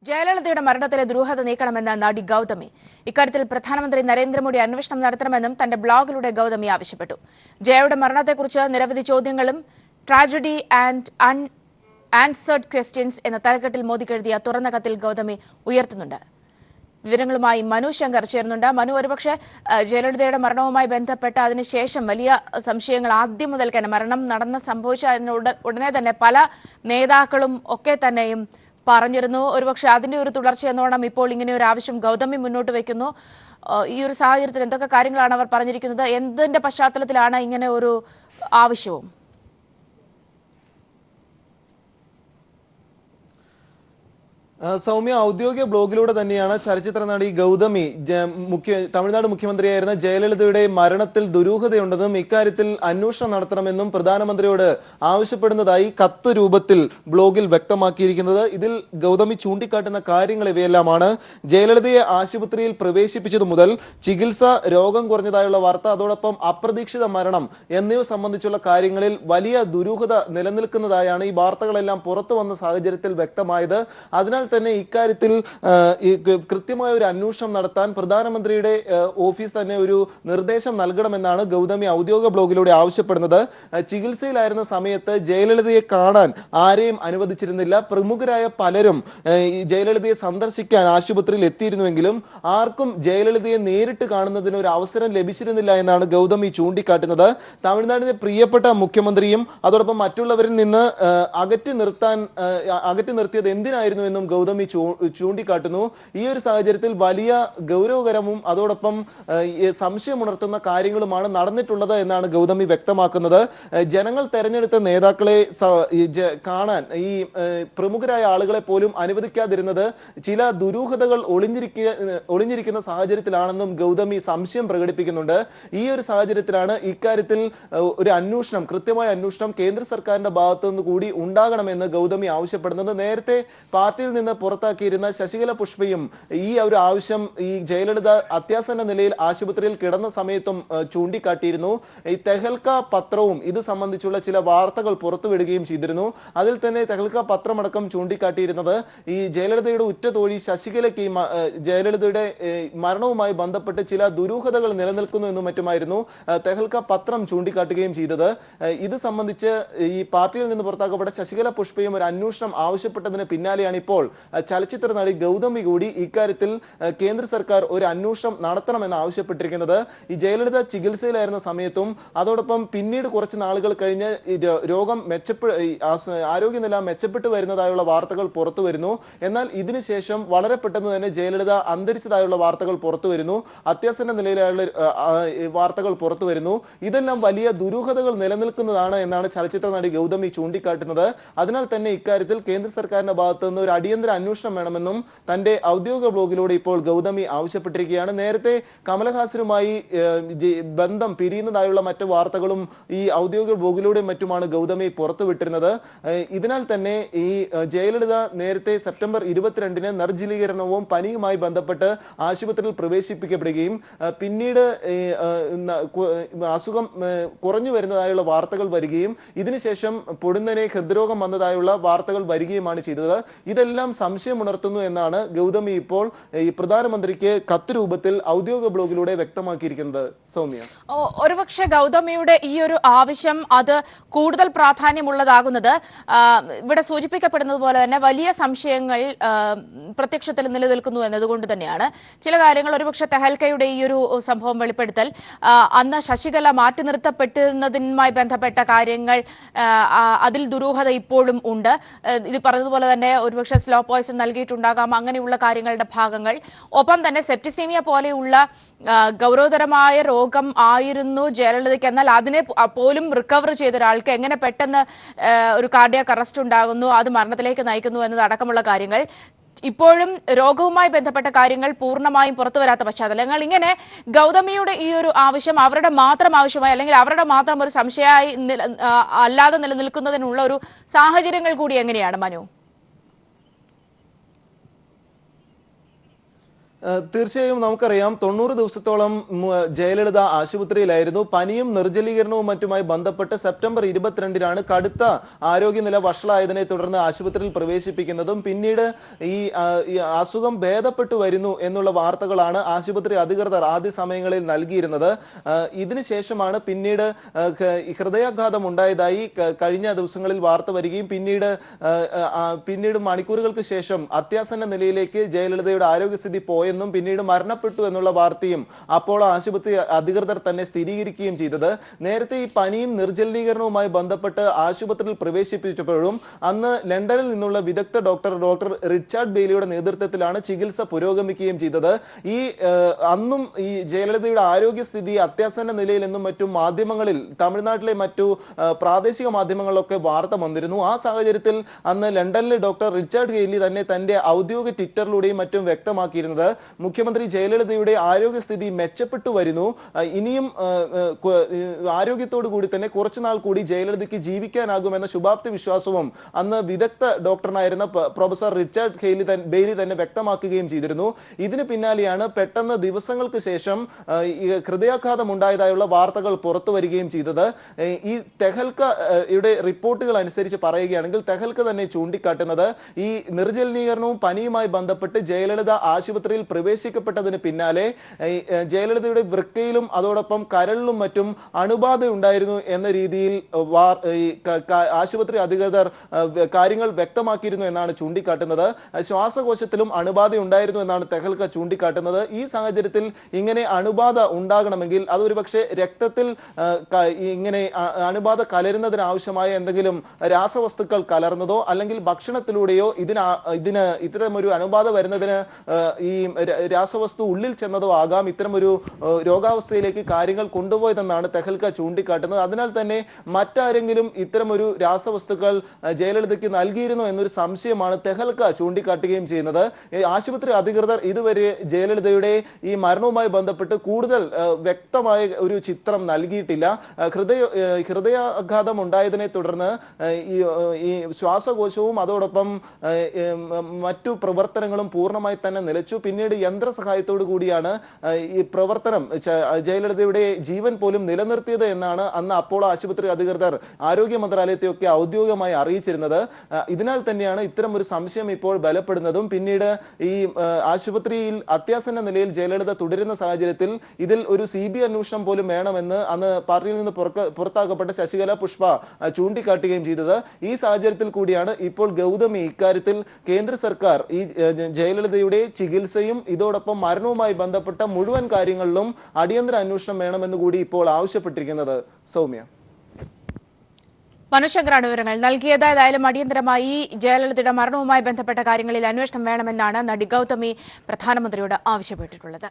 ജയലളിതയുടെ മരണത്തിലെ ദുരൂഹത നീക്കണമെന്ന് നടി ഗൗതമി. ഇക്കാര്യത്തിൽ പ്രധാനമന്ത്രി നരേന്ദ്രമോദി അന്വേഷണം നടത്തണമെന്നും തന്റെ ബ്ലോഗിലൂടെ ഗൗതമി ആവശ്യപ്പെട്ടു. ജയയുടെ മരണത്തെക്കുറിച്ച് നിരവധി ചോദ്യങ്ങളും ട്രാജഡി ആൻഡ് അൺആൻസേർഡ് ക്വസ്റ്റ്യൻസ് എന്ന തലക്കെട്ടിൽ മോദിക്ക് എഴുതിയ തുറന്ന കത്തിൽ ഗൗതമി ഉയർത്തുന്നുണ്ട്. വിവരങ്ങളുമായി മനു ശങ്കർ ചേരുന്നുണ്ട്. മനു, ഒരുപക്ഷെ ജയലളിതയുടെ മരണവുമായി ബന്ധപ്പെട്ട് അതിനുശേഷം വലിയ സംശയങ്ങൾ ആദ്യം മുതൽ തന്നെ മരണം സംഭവിച്ച ഉടനെ തന്നെ പല നേതാക്കളും ഒക്കെ തന്നെയും പറഞ്ഞിരുന്നു. ഒരുപക്ഷെ അതിന്റെ ഒരു തുടർച്ച എന്നോണം ഇപ്പോൾ ഇങ്ങനെ ഒരു ആവശ്യം ഗൗതമി മുന്നോട്ട് വയ്ക്കുന്നു. ഈ ഒരു സാഹചര്യത്തിൽ എന്തൊക്കെ കാര്യങ്ങളാണ് അവർ പറഞ്ഞിരിക്കുന്നത്? എന്തിന്റെ പശ്ചാത്തലത്തിലാണ് ഇങ്ങനെ ഒരു ആവശ്യവും? സൗമ്യ, ഔദ്യോഗിക ബ്ലോഗിലൂടെ തന്നെയാണ് ചലച്ചിത്ര നടി ഗൗതമി തമിഴ്നാട് മുഖ്യമന്ത്രിയായിരുന്ന ജയലളിതയുടെ മരണത്തിൽ ദുരൂഹതയുണ്ടെന്നും ഇക്കാര്യത്തിൽ അന്വേഷണം നടത്തണമെന്നും പ്രധാനമന്ത്രിയോട് ആവശ്യപ്പെടുന്നതായി കത്ത് രൂപത്തിൽ ബ്ലോഗിൽ വ്യക്തമാക്കിയിരിക്കുന്നത്. ഇതിൽ ഗൗതമി ചൂണ്ടിക്കാട്ടുന്ന കാര്യങ്ങൾ ഇവയെല്ലാമാണ്. ജയലളിതയെ ആശുപത്രിയിൽ പ്രവേശിപ്പിച്ചതു മുതൽ ചികിത്സ, രോഗം കുറഞ്ഞതായുള്ള വാർത്ത, അതോടൊപ്പം അപ്രതീക്ഷിത മരണം എന്നിവ സംബന്ധിച്ചുള്ള കാര്യങ്ങളിൽ വലിയ ദുരൂഹത നിലനിൽക്കുന്നതായാണ് ഈ വാർത്തകളെല്ലാം പുറത്തു വന്ന സാഹചര്യത്തിൽ വ്യക്തമായത്. അതിനാൽ തന്നെ ഇക്കാര്യത്തിൽ കൃത്യമായ ഒരു അന്വേഷണം നടത്താൻ പ്രധാനമന്ത്രിയുടെ ഓഫീസ് തന്നെ ഒരു നിർദ്ദേശം നൽകണമെന്നാണ് ഗൗതമി ഔദ്യോഗിക ബ്ലോഗിലൂടെ ആവശ്യപ്പെടുന്നത്. ചികിത്സയിലായിരുന്ന സമയത്ത് ജയലളിതയെ കാണാൻ ആരെയും അനുവദിച്ചിരുന്നില്ല. പ്രമുഖരായ പലരും ജയലളിതയെ സന്ദർശിക്കാൻ ആശുപത്രിയിൽ എത്തിയിരുന്നുവെങ്കിലും ആർക്കും ജയലളിതയെ നേരിട്ട് കാണുന്നതിന് ഒരു അവസരം ലഭിച്ചിരുന്നില്ല എന്നാണ് ഗൗതമി ചൂണ്ടിക്കാട്ടുന്നത്. തമിഴ്നാടിന്റെ പ്രിയപ്പെട്ട മുഖ്യമന്ത്രിയും അതോടൊപ്പം മറ്റുള്ളവരിൽ നിന്ന് അകറ്റി നിർത്തിയത് എന്തിനായിരുന്നു എന്നും ഗൗതമി ചൂണ്ടിക്കാട്ടുന്നു. ഈ ഒരു സാഹചര്യത്തിൽ വലിയ ഗൗരവകരവും അതോടൊപ്പം സംശയമുണർത്തുന്ന കാര്യങ്ങളുമാണ് നടന്നിട്ടുള്ളത് എന്നാണ് ഗൗതമി വ്യക്തമാക്കുന്നത്. ജനങ്ങൾ തെരഞ്ഞെടുത്ത നേതാക്കളെ കാണാൻ ഈ പ്രമുഖരായ ആളുകളെ പോലും അനുവദിക്കാതിരുന്നത് ചില ദുരൂഹതകൾ ഒളിഞ്ഞിരിക്കുന്ന സാഹചര്യത്തിലാണെന്നും ഗൗതമി സംശയം പ്രകടിപ്പിക്കുന്നുണ്ട്. ഈ ഒരു സാഹചര്യത്തിലാണ് ഇക്കാര്യത്തിൽ ഒരു അന്വേഷണം, കൃത്യമായ അന്വേഷണം കേന്ദ്ര സർക്കാരിന്റെ ഭാഗത്തുനിന്ന് കൂടി ഉണ്ടാകണമെന്ന് ഗൗതമി ആവശ്യപ്പെടുന്നത്. നേരത്തെ പാർട്ടിയിൽ നിന്ന് പുറത്താക്കിയിരുന്ന ശശികല പുഷ്പയും ഈ ഒരു ആവശ്യം ഈ ജയലളിത അത്യാസന്ന നിലയിൽ ആശുപത്രിയിൽ കിടന്ന സമയത്തും ചൂണ്ടിക്കാട്ടിയിരുന്നു. ഈ തെഹൽക്ക പത്രവും ഇത് സംബന്ധിച്ചുള്ള ചില വാർത്തകൾ പുറത്തുവിടുകയും ചെയ്തിരുന്നു. അതിൽ തന്നെ തെഹൽക്ക പത്രമടക്കം ചൂണ്ടിക്കാട്ടിയിരുന്നത് ഈ ജയലളിതയുടെ ഉറ്റ തോഴി ശശികലയ്ക്ക് ജയലളിതയുടെ മരണവുമായി ബന്ധപ്പെട്ട് ചില ദുരൂഹതകൾ നിലനിൽക്കുന്നു എന്നും മറ്റുമായിരുന്നു തെഹൽക്ക പത്രം ചൂണ്ടിക്കാട്ടുകയും ചെയ്തത്. ഇത് സംബന്ധിച്ച് ഈ പാർട്ടിയിൽ നിന്ന് പുറത്താക്കപ്പെട്ട ശശികല പുഷ്പയും ഒരു അന്വേഷണം ആവശ്യപ്പെട്ടതിന് പിന്നാലെയാണ് ഇപ്പോൾ ചലച്ചിത്ര നടി ഗൗതമി കൂടി ഇക്കാര്യത്തിൽ കേന്ദ്ര സർക്കാർ ഒരു അന്വേഷണം നടത്തണമെന്ന് ആവശ്യപ്പെട്ടിരിക്കുന്നത്. ഈ ജയലളിത ചികിത്സയിലായിരുന്ന സമയത്തും അതോടൊപ്പം പിന്നീട് കുറച്ച് നാളുകൾ കഴിഞ്ഞ് രോഗം ആരോഗ്യനില മെച്ചപ്പെട്ടു വരുന്നതായുള്ള വാർത്തകൾ പുറത്തു വരുന്നു. എന്നാൽ ഇതിനുശേഷം വളരെ പെട്ടെന്ന് തന്നെ ജയലളിത അന്തരിച്ചതായുള്ള വാർത്തകൾ പുറത്തു വരുന്നു. അത്യാസന്ന നിലയിലുള്ള വാർത്തകൾ പുറത്തു വരുന്നു. ഇതെല്ലാം വലിയ ദുരൂഹതകൾ നിലനിൽക്കുന്നതാണ് എന്നാണ് ചലച്ചിത്ര നടി ഗൗതമി ചൂണ്ടിക്കാട്ടുന്നത്. അതിനാൽ തന്നെ ഇക്കാര്യത്തിൽ കേന്ദ്ര സർക്കാരിന്റെ ഭാഗത്തു നിന്ന് ഒരു അടിയന്തര അന്വേഷണം വേണമെന്നും തന്റെ ഔദ്യോഗിക ബ്ലോഗിലൂടെ ഇപ്പോൾ ഗൗതമി ആവശ്യപ്പെട്ടിരിക്കുകയാണ്. നേരത്തെ കമലഹാസനുമായി ബന്ധം പിരിയുന്നതായുള്ള മറ്റു വാർത്തകളും ഈ ഔദ്യോഗിക ബ്ലോഗിലൂടെ മറ്റുമാണ് ഗൗതമി പുറത്തുവിട്ടിരുന്നത്. ഇതിനാൽ തന്നെ ഈ ജയലളിത നേരത്തെ സെപ്റ്റംബർ 22-ന് നിർജ്ജലീകരണവും പനിയുമായി ബന്ധപ്പെട്ട് ആശുപത്രിയിൽ പ്രവേശിപ്പിക്കപ്പെടുകയും പിന്നീട് അസുഖം കുറഞ്ഞു വരുന്നതായുള്ള വാർത്തകൾ വരികയും ഇതിനുശേഷം പൊടുന്നനെ ഹൃദ്രോഗം വന്നതായുള്ള വാർത്തകൾ വരികയുമാണ് ചെയ്തത്. ഇതെല്ലാം സംശയമുണർത്തുന്നു എന്നാണ് ഗൗതമി ഇപ്പോൾ ഈ പ്രധാനമന്ത്രിക്ക് കത്ത് രൂപത്തിൽ ഔദ്യോഗിക ബ്ലോഗിലൂടെ വ്യക്തമാക്കിയിരിക്കുന്നത്. സൗമ്യ, ഒരുപക്ഷെ ഗൗതമിയുടെ ഈ ഒരു ആവശ്യം അത് കൂടുതൽ പ്രാധാന്യമുള്ളതാകുന്നത് ഇവിടെ സൂചിപ്പിക്കപ്പെടുന്നത് പോലെ തന്നെ വലിയ സംശയങ്ങൾ പ്രത്യക്ഷത്തിൽ നിലനിൽക്കുന്നു എന്നതുകൊണ്ട് തന്നെയാണ്. ചില കാര്യങ്ങൾ ഒരുപക്ഷെ തെഹൽക്കയുടെ ഈ ഒരു സംഭവം വെളിപ്പെടുത്തൽ, അന്ന് ശശികല മാറ്റി നിർത്തപ്പെട്ടിരുന്നതുമായി ബന്ധപ്പെട്ട കാര്യങ്ങൾ, അതിൽ ദുരൂഹത ഇപ്പോഴും ഉണ്ട്. ഇത് പറഞ്ഞതുപോലെ തന്നെ ഒരുപക്ഷെ സ്ലോ പോയ്സൺ നൽകിയിട്ടുണ്ടാകാം, അങ്ങനെയുള്ള കാര്യങ്ങളുടെ ഭാഗങ്ങൾ. ഒപ്പം തന്നെ സെപ്റ്റിസീമിയ പോലെയുള്ള ഗൗരവതരമായ രോഗം ആയിരുന്നു ജയലളിതയ്ക്ക്, എന്നാൽ അതിനെ പോലും റിക്കവർ ചെയ്ത ഒരാൾക്ക് എങ്ങനെ പെട്ടെന്ന് ഒരു കാർഡിയാക് അറസ്റ്റ് ഉണ്ടാകുന്നു, അത് മരണത്തിലേക്ക് നയിക്കുന്നു എന്നതടക്കമുള്ള കാര്യങ്ങൾ, ഇപ്പോഴും രോഗവുമായി ബന്ധപ്പെട്ട കാര്യങ്ങൾ പൂർണ്ണമായും പുറത്തു വരാത്ത പശ്ചാത്തലങ്ങൾ, ഇങ്ങനെ ഗൗതമിയുടെ ഈ ഒരു ആവശ്യം അവരുടെ മാത്രം ആവശ്യമായി അല്ലെങ്കിൽ അവരുടെ മാത്രം ഒരു സംശയമായി അല്ലാതെ നിലനിൽക്കുന്നതിനുള്ള ഒരു സാഹചര്യങ്ങൾ കൂടി എങ്ങനെയാണ് മനു? തീർച്ചയായും നമുക്കറിയാം 90 ദിവസത്തോളം ജയലളിത ആശുപത്രിയിലായിരുന്നു. പനിയും നിർജ്ജലീകരണവും മറ്റുമായി ബന്ധപ്പെട്ട് സെപ്റ്റംബർ 22-നാണ് കടുത്ത ആരോഗ്യനില വഷളായതിനെ തുടർന്ന് ആശുപത്രിയിൽ പ്രവേശിപ്പിക്കുന്നതും പിന്നീട് ഈ അസുഖം ഭേദപ്പെട്ടു വരുന്നു എന്നുള്ള വാർത്തകളാണ് ആശുപത്രി അധികൃതർ ആദ്യ സമയങ്ങളിൽ നൽകിയിരുന്നത്. ഇതിനുശേഷമാണ് പിന്നീട് ഹൃദയാഘാതം ഉണ്ടായതായി കഴിഞ്ഞ ദിവസങ്ങളിൽ വാർത്ത വരികയും പിന്നീട് മണിക്കൂറുകൾക്ക് ശേഷം അത്യാസന്ന നിലയിലേക്ക് ജയലളിതയുടെ ആരോഗ്യസ്ഥിതി എന്നും പിന്നീട് മരണപ്പെട്ടു എന്നുള്ള വാർത്തയും അപ്പോളോ ആശുപത്രി അധികൃതർ തന്നെ സ്ഥിരീകരിക്കുകയും ചെയ്തത്. നേരത്തെ ഈ പനിയും നിർജ്ജലീകരണവുമായി ബന്ധപ്പെട്ട് ആശുപത്രിയിൽ പ്രവേശിപ്പിച്ചപ്പോഴും അന്ന് ലണ്ടനിൽ നിന്നുള്ള വിദഗ്ധ ഡോക്ടർ റിച്ചാർഡ് ബെയ്ലിയുടെ നേതൃത്വത്തിലാണ് ചികിത്സ പുരോഗമിക്കുകയും ചെയ്തത്. അന്നും ഈ ജയലളിതയുടെ ആരോഗ്യസ്ഥിതി അത്യാസന്ന നിലയിലെന്നും മറ്റും മാധ്യമങ്ങളിൽ തമിഴ്നാട്ടിലെ മറ്റു പ്രാദേശിക മാധ്യമങ്ങളിലൊക്കെ വാർത്ത വന്നിരുന്നു. ആ സാഹചര്യത്തിൽ അന്ന് ലണ്ടനിലെ ഡോക്ടർ റിച്ചാർഡ് ബെയ്ലി തന്നെ തന്റെ ഔദ്യോഗിക ട്വിറ്ററിലൂടെയും മറ്റും വ്യക്തമാക്കിയിരുന്നത് മുഖ്യമന്ത്രി ജയലളിതയുടെ ആരോഗ്യസ്ഥിതി മെച്ചപ്പെട്ടു വരുന്നു, ഇനിയും ആരോഗ്യത്തോടു കൂടി തന്നെ കുറച്ചുനാൾ കൂടി ജയലളിതയ്ക്ക് ജീവിക്കാനാകുമെന്ന ശുഭാപ്തി വിശ്വാസവും അന്ന് വിദഗ്ധ ഡോക്ടറായിരുന്ന പ്രൊഫസർ റിച്ചാർഡ് ബെയ്ലി തന്നെ വ്യക്തമാക്കുകയും ചെയ്തിരുന്നു. ഇതിന് പിന്നാലെയാണ് പെട്ടെന്ന് ദിവസങ്ങൾക്ക് ശേഷം ഹൃദയാഘാതം ഉണ്ടായതായുള്ള വാർത്തകൾ പുറത്തു വരികയും ചെയ്തത്. ഈ തെഹൽക്കയുടെ റിപ്പോർട്ടുകൾ അനുസരിച്ച് പറയുകയാണെങ്കിൽ തെഹൽക്ക തന്നെ ചൂണ്ടിക്കാട്ടുന്നത് ഈ നിർജ്ജലീകരണവും പനിയുമായി ബന്ധപ്പെട്ട് ജയലളിത ആശുപത്രിയിൽ പ്രവേശിക്കപ്പെട്ടതിന് പിന്നാലെ ജയലളിതയുടെ വൃക്കയിലും അതോടൊപ്പം കരളിലും മറ്റും അണുബാധ ഉണ്ടായിരുന്നു എന്ന രീതിയിൽ ആശുപത്രി അധികൃതർ കാര്യങ്ങൾ വ്യക്തമാക്കിയിരുന്നു എന്നാണ് ചൂണ്ടിക്കാട്ടുന്നത്. ശ്വാസകോശത്തിലും അണുബാധ ഉണ്ടായിരുന്നു എന്നാണ് തെഹൽക്ക ചൂണ്ടിക്കാട്ടുന്നത്. ഈ സാഹചര്യത്തിൽ ഇങ്ങനെ അണുബാധ ഉണ്ടാകണമെങ്കിൽ അതൊരു പക്ഷേ രക്തത്തിൽ ഇങ്ങനെ അണുബാധ കലരുന്നതിന് ആവശ്യമായ എന്തെങ്കിലും രാസവസ്തുക്കൾ കലർന്നതോ അല്ലെങ്കിൽ ഭക്ഷണത്തിലൂടെയോ ഇതിന് ഇത്തരമൊരു അണുബാധ വരുന്നതിന് ഈ രാസവസ്തു ഉള്ളിൽ ചെന്നതോ ആകാം ഇത്തരമൊരു രോഗാവസ്ഥയിലേക്ക് കാര്യങ്ങൾ കൊണ്ടുപോയതെന്നാണ് തെഹൽക്ക ചൂണ്ടിക്കാട്ടുന്നത്. അതിനാൽ തന്നെ മറ്റാരെങ്കിലും ഇത്തരമൊരു രാസവസ്തുക്കൾ ജയലളിതയ്ക്ക് നൽകിയിരുന്നോ എന്നൊരു സംശയമാണ് തെഹൽക്ക ചൂണ്ടിക്കാട്ടുകയും ചെയ്യുന്നത്. ആശുപത്രി അധികൃതർ ഇതുവരെ ജയലളിതയുടെ ഈ മരണവുമായി ബന്ധപ്പെട്ട് കൂടുതൽ വ്യക്തമായ ഒരു ചിത്രം നൽകിയിട്ടില്ല. ഹൃദയാഘാതം ഉണ്ടായതിനെ തുടർന്ന് ഈ ശ്വാസകോശവും അതോടൊപ്പം മറ്റു പ്രവർത്തനങ്ങളും പൂർണ്ണമായി തന്നെ നിലച്ചു. പിന്നീട് യന്ത്രസഹായത്തോടു കൂടിയാണ് ഈ പ്രവർത്തനം ജയലളിതയുടെ ജീവൻ പോലും നിലനിർത്തിയത് എന്നാണ് അന്ന് അപ്പോളോ ആശുപത്രി അധികൃതർ ആരോഗ്യ മന്ത്രാലയത്തെയൊക്കെ ഔദ്യോഗികമായി അറിയിച്ചിരുന്നത്. ഇതിനാൽ തന്നെയാണ് ഇത്തരം ഒരു സംശയം ഇപ്പോൾ ബലപ്പെടുന്നതും പിന്നീട് ഈ ആശുപത്രിയിൽ അത്യാസന്ന നിലയിൽ ജയലളിത തുടരുന്ന സാഹചര്യത്തിൽ ഇതിൽ ഒരു CBI അന്വേഷണം പോലും വേണമെന്ന് അന്ന് പാർട്ടിയിൽ നിന്ന് പുറത്താക്കപ്പെട്ട ശശികല പുഷ്പ ചൂണ്ടിക്കാട്ടുകയും ചെയ്തത്. ഈ സാഹചര്യത്തിൽ കൂടിയാണ് ഇപ്പോൾ ഗൗതമി ഇക്കാര്യത്തിൽ കേന്ദ്ര സർക്കാർ ഈ ജയലളിതയുടെ ചികിത്സയും ഇതോടൊപ്പം മരണവുമായി ബന്ധപ്പെട്ട മുഴുവൻ കാര്യങ്ങളിലും അടിയന്തര അന്വേഷണം വേണമെന്ന് കൂടി ഇപ്പോൾ ആവശ്യപ്പെട്ടിരിക്കുന്നത്. സൗമ്യ. മനുശങ്കറാണ് വിവരങ്ങൾ നൽകിയത്. ഏതായാലും അടിയന്തരമായി ജയലളിതയുടെ മരണവുമായി ബന്ധപ്പെട്ട കാര്യങ്ങളിൽ അന്വേഷണം വേണമെന്നാണ് നടി ഗൗതമി പ്രധാനമന്ത്രിയോട് ആവശ്യപ്പെട്ടിട്ടുള്ളത്.